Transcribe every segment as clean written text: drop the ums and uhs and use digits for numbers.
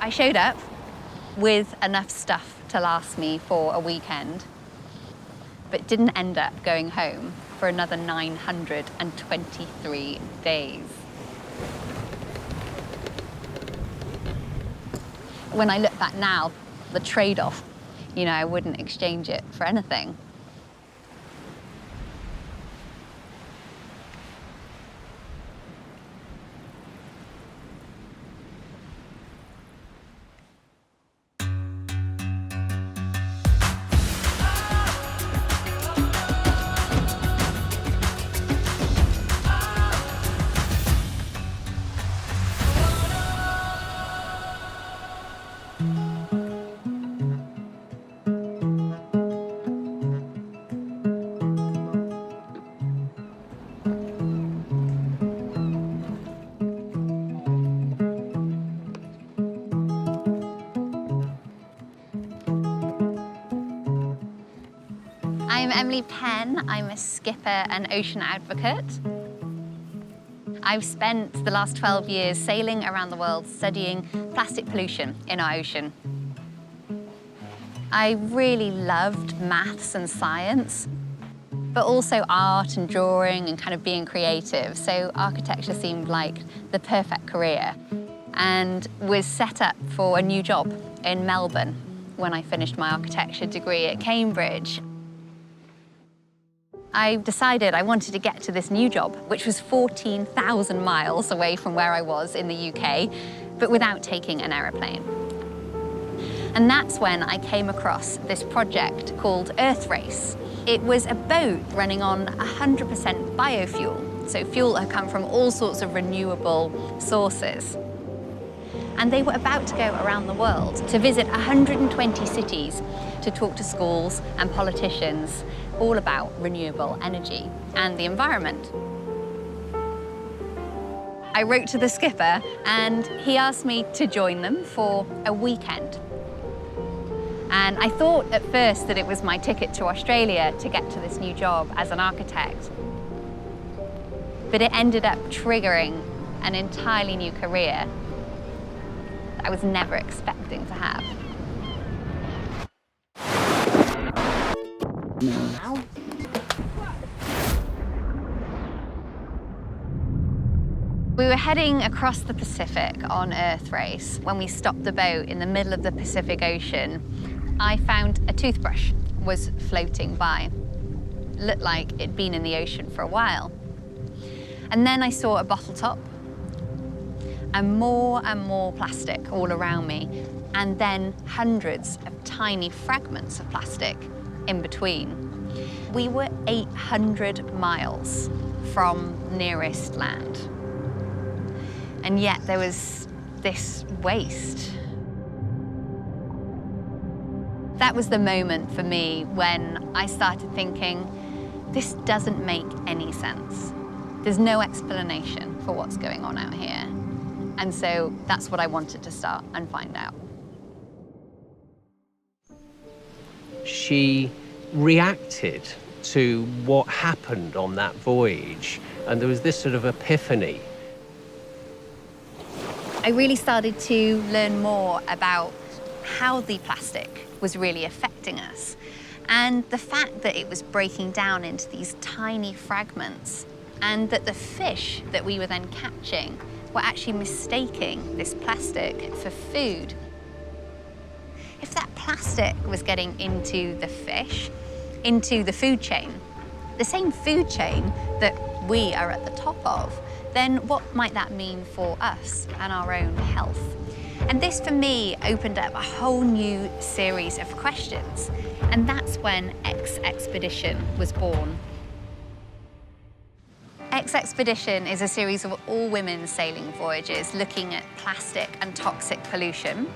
I showed up with enough stuff to last me for a weekend, but didn't end up going home for another 923 days. When I look back now, the trade-off, you know, I wouldn't exchange it for anything. I'm Emily Penn. I'm a skipper and ocean advocate. I've spent the last 12 years sailing around the world studying plastic pollution in our ocean. I really loved maths and science, but also art and drawing and kind of being creative. So architecture seemed like the perfect career, and was set up for a new job in Melbourne when I finished my architecture degree at Cambridge. I decided I wanted to get to this new job, which was 14,000 miles away from where I was in the UK, but without taking an aeroplane. And that's when I came across this project called Earth Race. It was a boat running on 100% biofuel, so fuel had come from all sorts of renewable sources. And they were about to go around the world to visit 120 cities to talk to schools and politicians all about renewable energy and the environment. I wrote to the skipper and he asked me to join them for a weekend. And I thought at first that it was my ticket to Australia to get to this new job as an architect. But it ended up triggering an entirely new career I was never expecting to have. We were heading across the Pacific on Earth Race when we stopped the boat in the middle of the Pacific Ocean. I found a toothbrush was floating by. Looked like it'd been in the ocean for a while. And then I saw a bottle top and more plastic all around me, and then hundreds of tiny fragments of plastic in between. We were 800 miles from nearest land. And yet there was this waste. That was the moment for me when I started thinking, this doesn't make any sense. There's no explanation for what's going on out here. And so that's what I wanted to start and find out. She reacted to what happened on that voyage, and there was this sort of epiphany. I really started to learn more about how the plastic was really affecting us, and the fact that it was breaking down into these tiny fragments, and that the fish that we were then catching were actually mistaking this plastic for food. If that plastic was getting into the fish, into the food chain, the same food chain that we are at the top of, then what might that mean for us and our own health? And this, for me, opened up a whole new series of questions. And that's when X-Expedition was born. X-Expedition is a series of all-women sailing voyages looking at plastic and toxic pollution.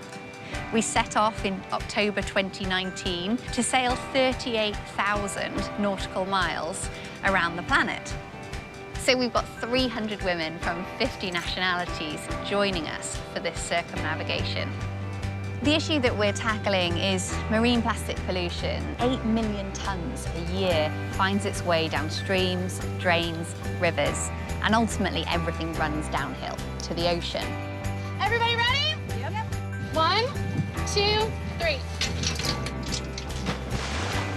We set off in October 2019 to sail 38,000 nautical miles around the planet. So we've got 300 women from 50 nationalities joining us for this circumnavigation. The issue that we're tackling is marine plastic pollution. 8 million tons a year finds its way down streams, drains, rivers, and ultimately everything runs downhill to the ocean. Everybody ready? Yep. 1, 3.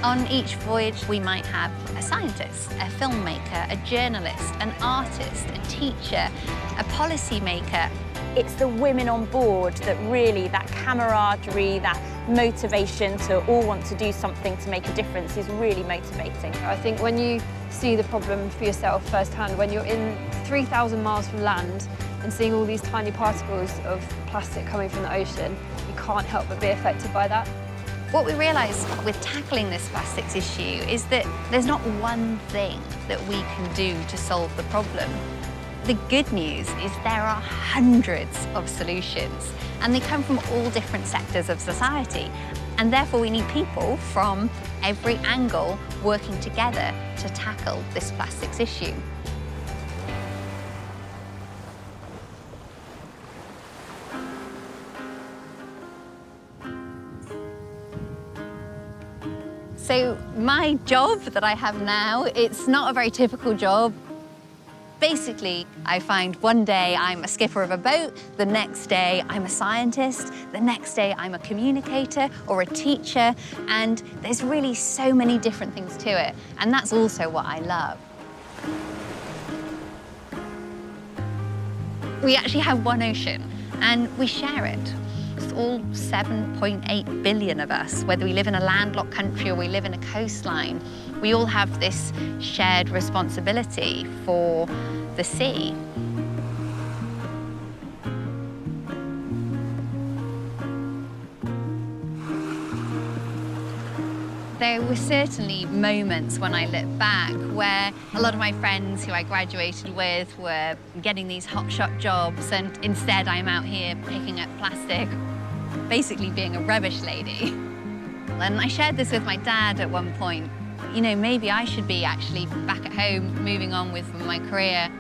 On each voyage, we might have a scientist, a filmmaker, a journalist, an artist, a teacher, a policymaker. It's the women on board that really, that camaraderie, that motivation to all want to do something to make a difference is really motivating. I think when you see the problem for yourself firsthand, when you're in 3,000 miles from land and seeing all these tiny particles of plastic coming from the ocean, you can't help but be affected by that. What we realise with tackling this plastics issue is that there's not one thing that we can do to solve the problem. The good news is there are hundreds of solutions, and they come from all different sectors of society. And therefore we need people from every angle working together to tackle this plastics issue. So my job that I have now, it's not a very typical job. Basically, I find one day I'm a skipper of a boat, the next day I'm a scientist, the next day I'm a communicator or a teacher, and there's really so many different things to it, and that's also what I love. We actually have one ocean, and we share it. It's all 7.8 billion of us, whether we live in a landlocked country or we live in a coastline. We all have this shared responsibility for the sea. There were certainly moments when I look back where a lot of my friends who I graduated with were getting these hotshot jobs, and instead I'm out here picking up plastic, basically being a rubbish lady. And I shared this with my dad at one point. You know, maybe I should be actually back at home, moving on with my career.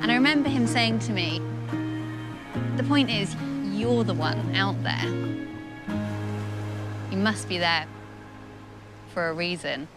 And I remember him saying to me, the point is, you're the one out there. You must be there for a reason.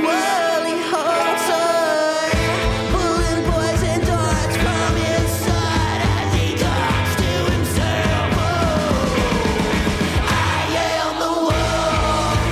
world he holds on, pulling poison darts from his side as he talks to himself. Oh, I am the wolf.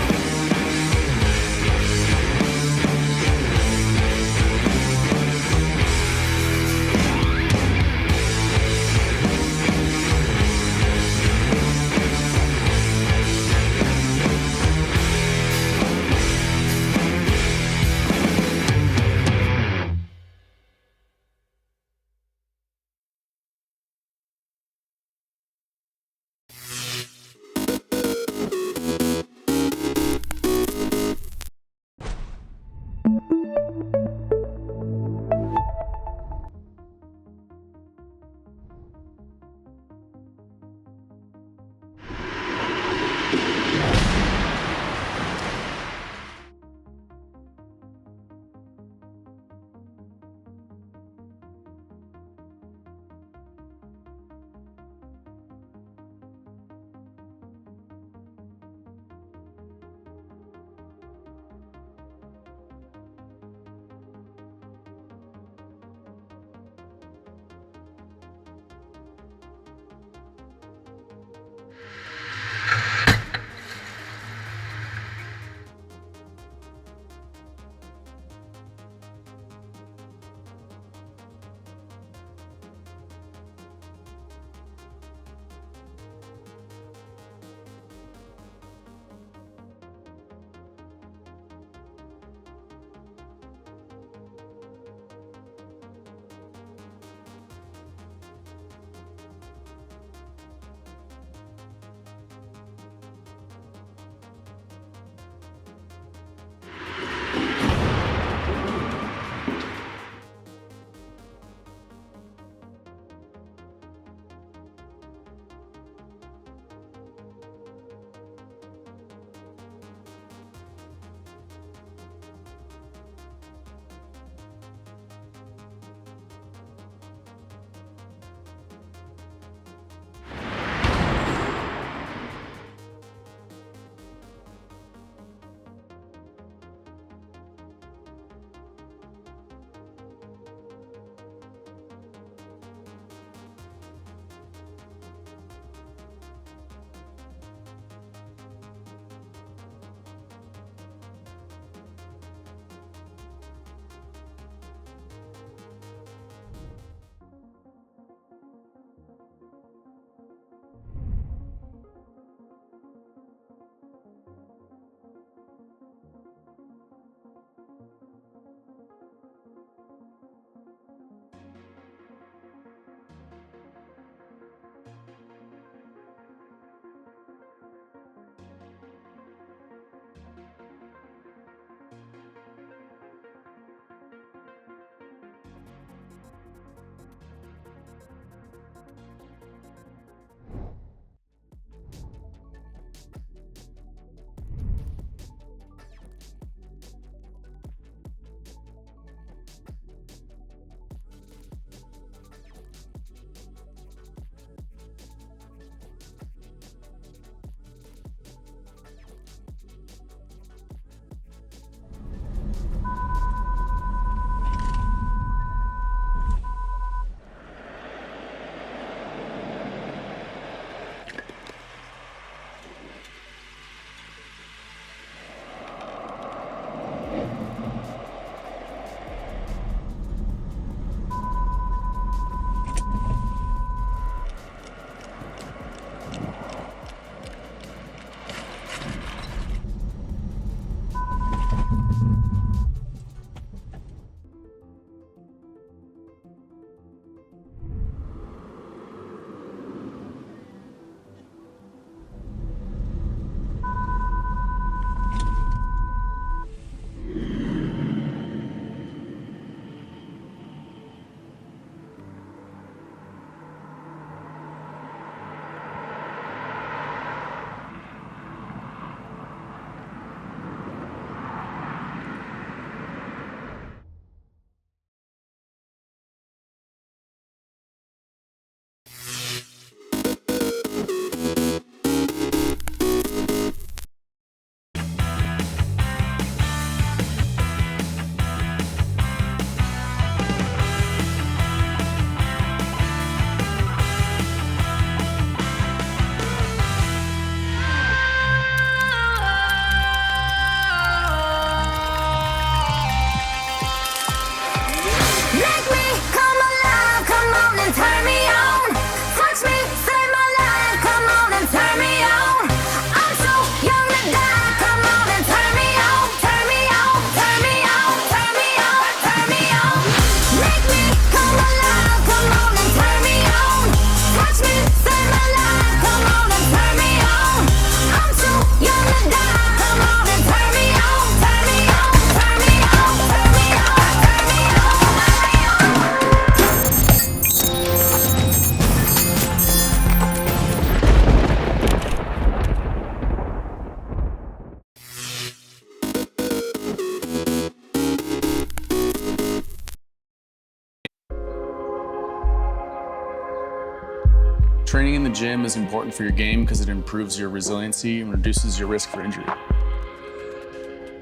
Training in the gym is important for your game because it improves your resiliency and reduces your risk for injury.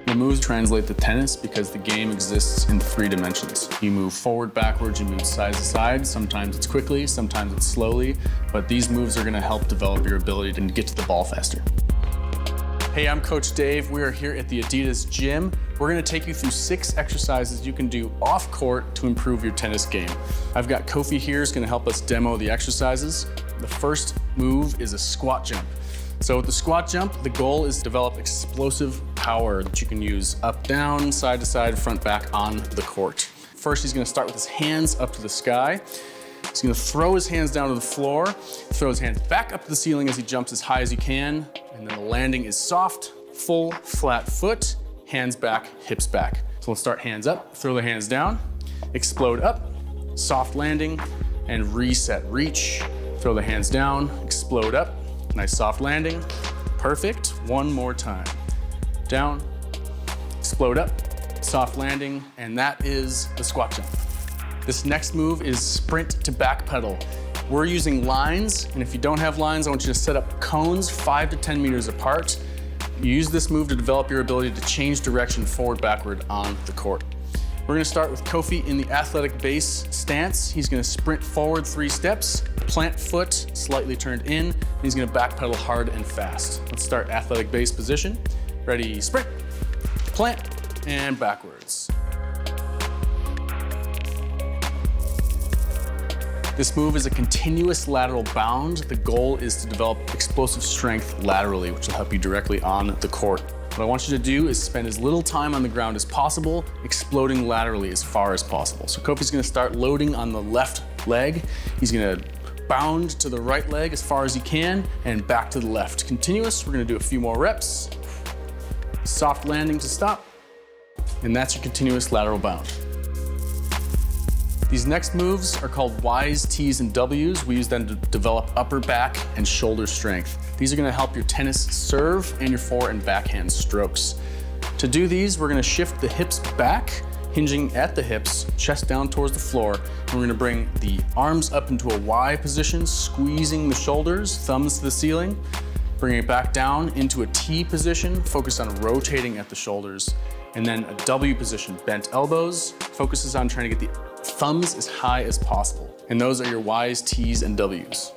The moves translate to tennis because the game exists in 3 dimensions. You move forward, backwards, you move side to side. Sometimes it's quickly, sometimes it's slowly, but these moves are gonna help develop your ability to get to the ball faster. Hey, I'm Coach Dave. We are here at the Adidas gym. We're gonna take you through 6 exercises you can do off court to improve your tennis game. I've got Kofi here who's gonna help us demo the exercises. The first move is a squat jump. So with the squat jump, the goal is to develop explosive power that you can use up, down, side to side, front, back on the court. First, he's gonna start with his hands up to the sky. He's gonna throw his hands down to the floor, throw his hands back up to the ceiling as he jumps as high as he can, and then the landing is soft, full, flat foot, hands back, hips back. So we'll start hands up, throw the hands down, explode up, soft landing, and reset, reach, throw the hands down, explode up, nice soft landing, perfect. One more time. Down, explode up, soft landing, and that is the squat jump. This next move is sprint to back pedal. We're using lines, and if you don't have lines, I want you to set up cones 5 to 10 meters apart. You use this move to develop your ability to change direction forward, backward on the court. We're gonna start with Kofi in the athletic base stance. He's gonna sprint forward 3 steps, plant foot slightly turned in, and he's gonna backpedal hard and fast. Let's start athletic base position. Ready, sprint, plant, and backwards. This move is a continuous lateral bound. The goal is to develop explosive strength laterally, which will help you directly on the court. What I want you to do is spend as little time on the ground as possible, exploding laterally as far as possible. So Kofi's gonna start loading on the left leg. He's gonna bound to the right leg as far as he can and back to the left. Continuous, we're gonna do a few more reps. Soft landing to stop, and that's your continuous lateral bound. These next moves are called Ys, Ts, and Ws. We use them to develop upper back and shoulder strength. These are gonna help your tennis serve and your fore and backhand strokes. To do these, we're gonna shift the hips back, hinging at the hips, chest down towards the floor, and we're gonna bring the arms up into a Y position, squeezing the shoulders, thumbs to the ceiling, bringing it back down into a T position, focus on rotating at the shoulders, and then a W position, bent elbows, focuses on trying to get the thumbs as high as possible. And those are your Ys, Ts, and Ws.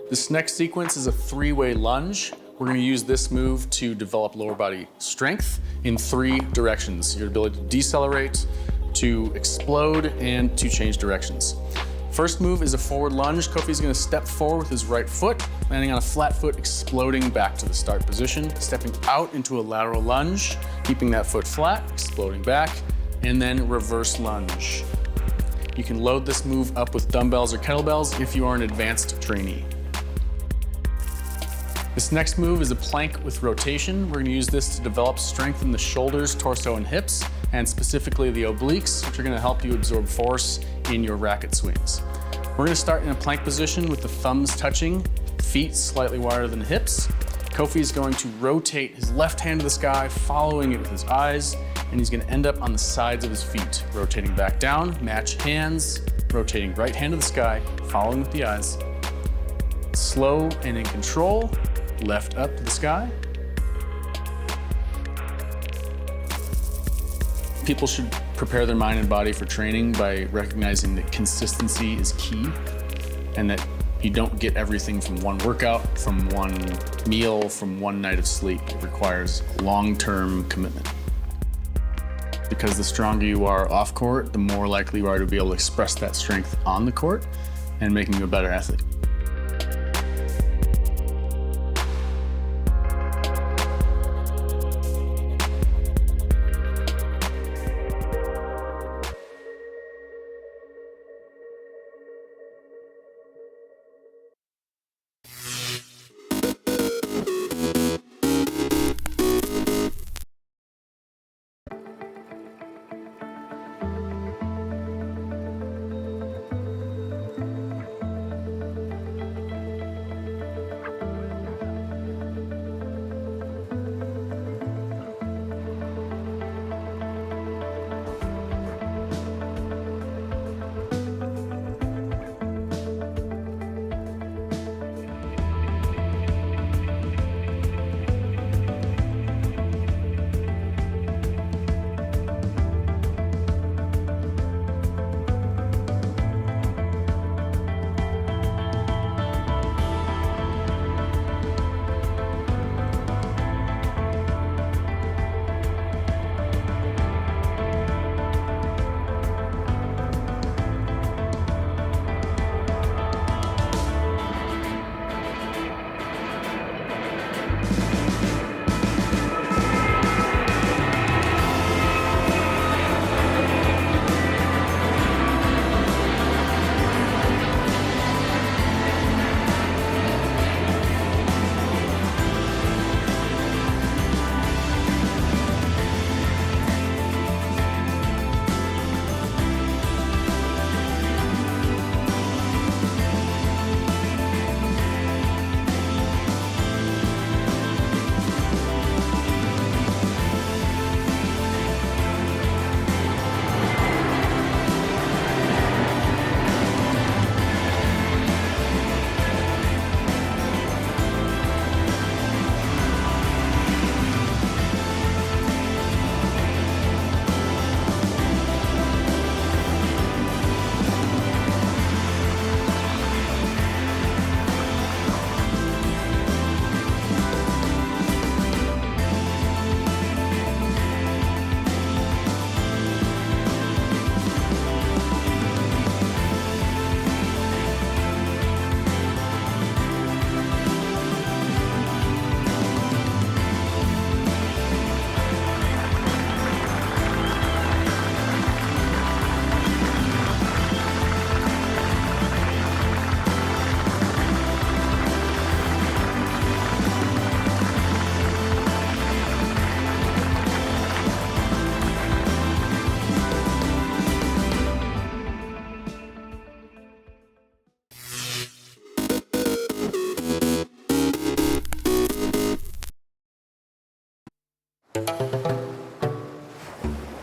This next sequence is a 3-way lunge. We're gonna use this move to develop lower body strength in 3 directions. Your ability to decelerate, to explode, and to change directions. First move is a forward lunge. Kofi's gonna step forward with his right foot, landing on a flat foot, exploding back to the start position, stepping out into a lateral lunge, keeping that foot flat, exploding back, and then reverse lunge. You can load this move up with dumbbells or kettlebells if you are an advanced trainee. This next move is a plank with rotation. We're gonna use this to develop strength in the shoulders, torso, and hips, and specifically the obliques, which are gonna help you absorb force in your racket swings. We're gonna start in a plank position with the thumbs touching, feet slightly wider than the hips. Kofi is going to rotate his left hand to the sky, following it with his eyes, and he's gonna end up on the sides of his feet, rotating back down, match hands, rotating right hand to the sky, following with the eyes. Slow and in control, left up to the sky. People should prepare their mind and body for training by recognizing that consistency is key and that you don't get everything from one workout, from one meal, from one night of sleep. It requires long-term commitment. Because the stronger you are off court, the more likely you are to be able to express that strength on the court and making you a better athlete.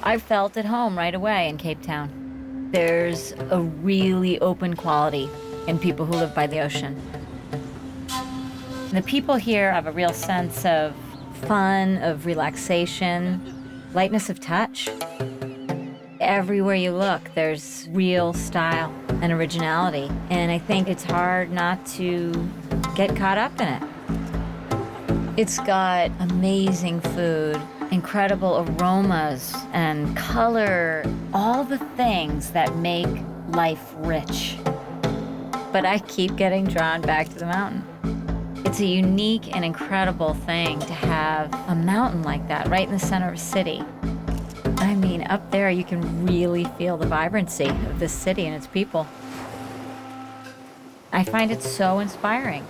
I felt at home right away in Cape Town. There's a really open quality in people who live by the ocean. The people here have a real sense of fun, of relaxation, lightness of touch. Everywhere you look, there's real style and originality, and I think it's hard not to get caught up in it. It's got amazing food, incredible aromas and color, all the things that make life rich. But I keep getting drawn back to the mountain. It's a unique and incredible thing to have a mountain like that right in the center of a city. I mean, up there you can really feel the vibrancy of this city and its people. I find it so inspiring.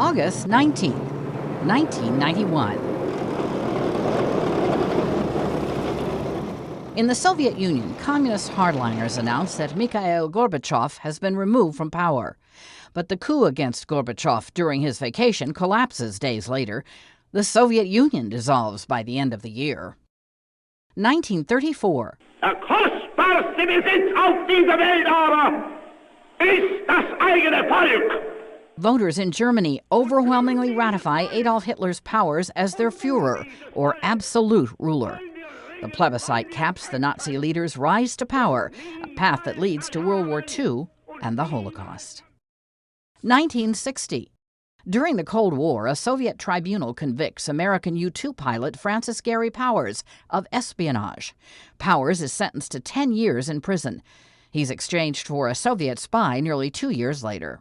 August 19th, 1991. In the Soviet Union, communist hardliners announced that Mikhail Gorbachev has been removed from power. But the coup against Gorbachev during his vacation collapses days later. The Soviet Union dissolves by the end of the year. 1934. Das kostbarste Besitz auf dieser Welt aber ist das eigene Volk. Voters in Germany overwhelmingly ratify Adolf Hitler's powers as their Führer, or absolute ruler. The plebiscite caps the Nazi leader's rise to power, a path that leads to World War II and the Holocaust. 1960. During the Cold War, a Soviet tribunal convicts American U-2 pilot Francis Gary Powers of espionage. Powers is sentenced to 10 years in prison. He's exchanged for a Soviet spy nearly 2 years later.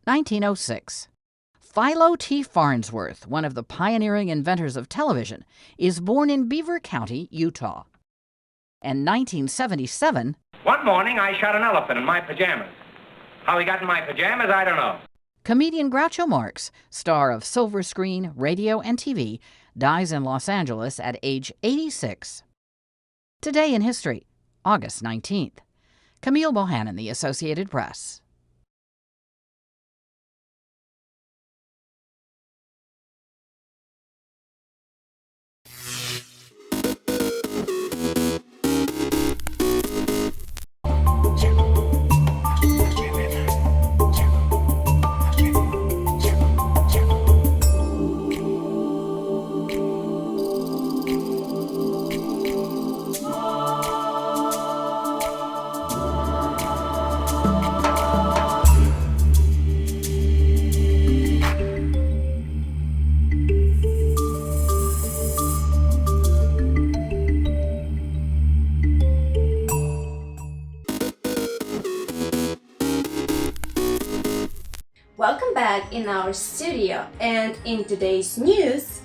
1906. Philo T. Farnsworth, one of the pioneering inventors of television, is born in Beaver County, Utah. And 1977. One morning I shot an elephant in my pajamas. How he got in my pajamas, I don't know. Comedian Groucho Marx, star of silver screen, radio, and TV, dies in Los Angeles at age 86. Today in history, August 19th. Camille Bohannon, The Associated Press. Welcome back in our studio, and in today's news,